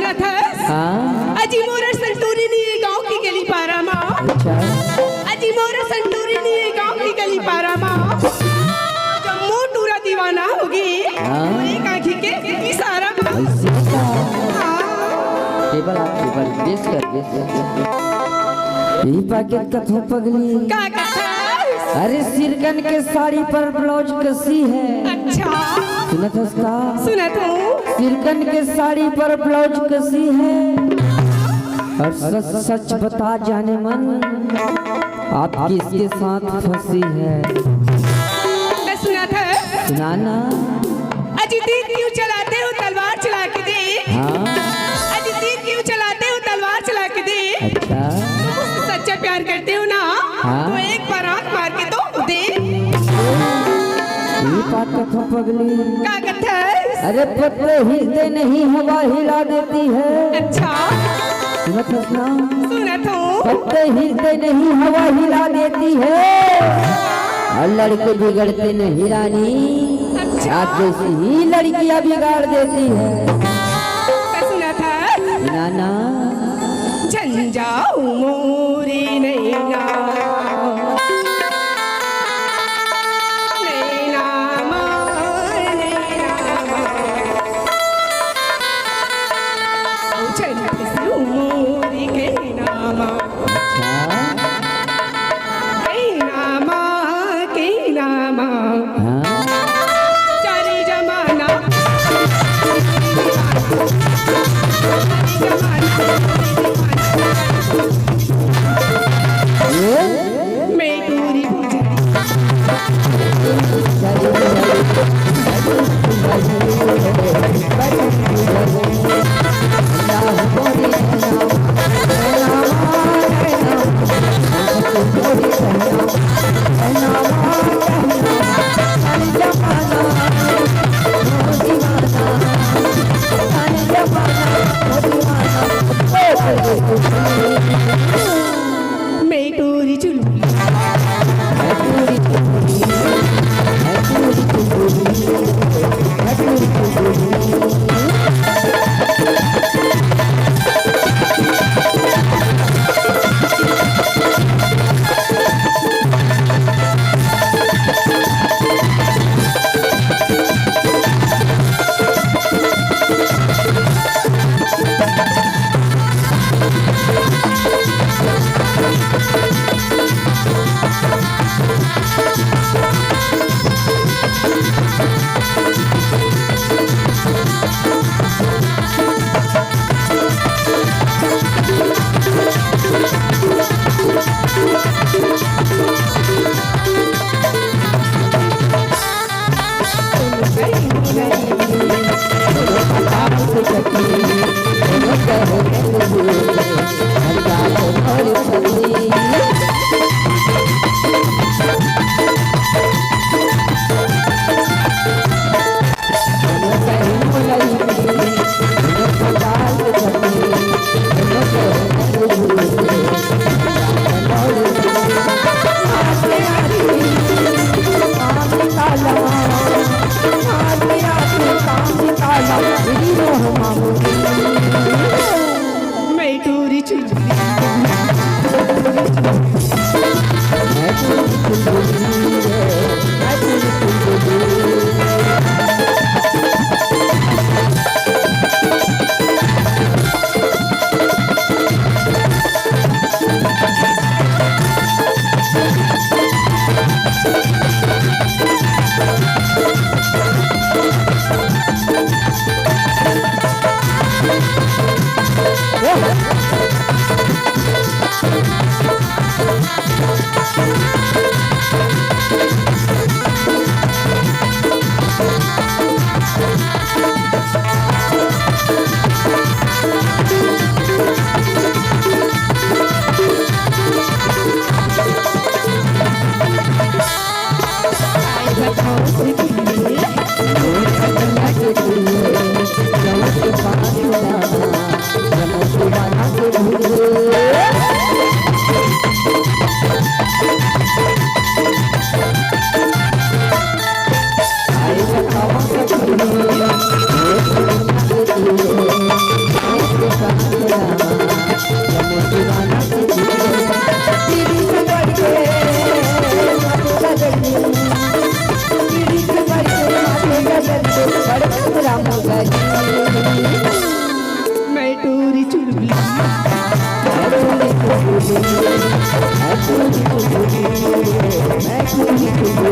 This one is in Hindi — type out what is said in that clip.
सुना था हाँ अजी मोर संतूरी नहीं गांव की गली पारा माँ अच्छा अजी मोर संतूरी नहीं गांव की गली पारा माँ जब मुंह टूरा दीवाना होगी एक आँखी के इशारा माँ ऐसे क्या टेबल आप टेबल बेस कर यही पैकेट का थो पगली का कथा अरे सिरकन के साड़ी पर ब्लाउज कसी है अच्छा सुना था उसका सुना तो सिरकन के साड़ी पर ब्लाउज कसी है और सच सच बता जाने मन आप किसके साथ फंसी है मैं सुना था सुनाना अजी तीर क्यों चलाते हो तलवार चला के दे हाँ अजी तीर क्यों चलाते हो तलवार चला के दे अच्छा सच्चा प्यार करते हो ना हाँ? तो एक बार आंख मार के तो दे ये बात तो पगली का कथा अरे पत्ते हिलते नहीं हवा हिला देती है अच्छा सुना था सुना तो पत्ते हिलते नहीं हवा हिला देती है और लड़के बिगड़ते नहीं रानी आप जैसी ही लड़कियां बिगाड़ देती है सुना था नाना झंझाऊ मोरी नैना नैना मार नैना झंझाऊ मोरी के नामा के नामा के नामा हाँ चारी जमाना राम गरी मैं टूरी चुलबुली मैं टूरी चुलबुली, मैं टूरी चुलबुली,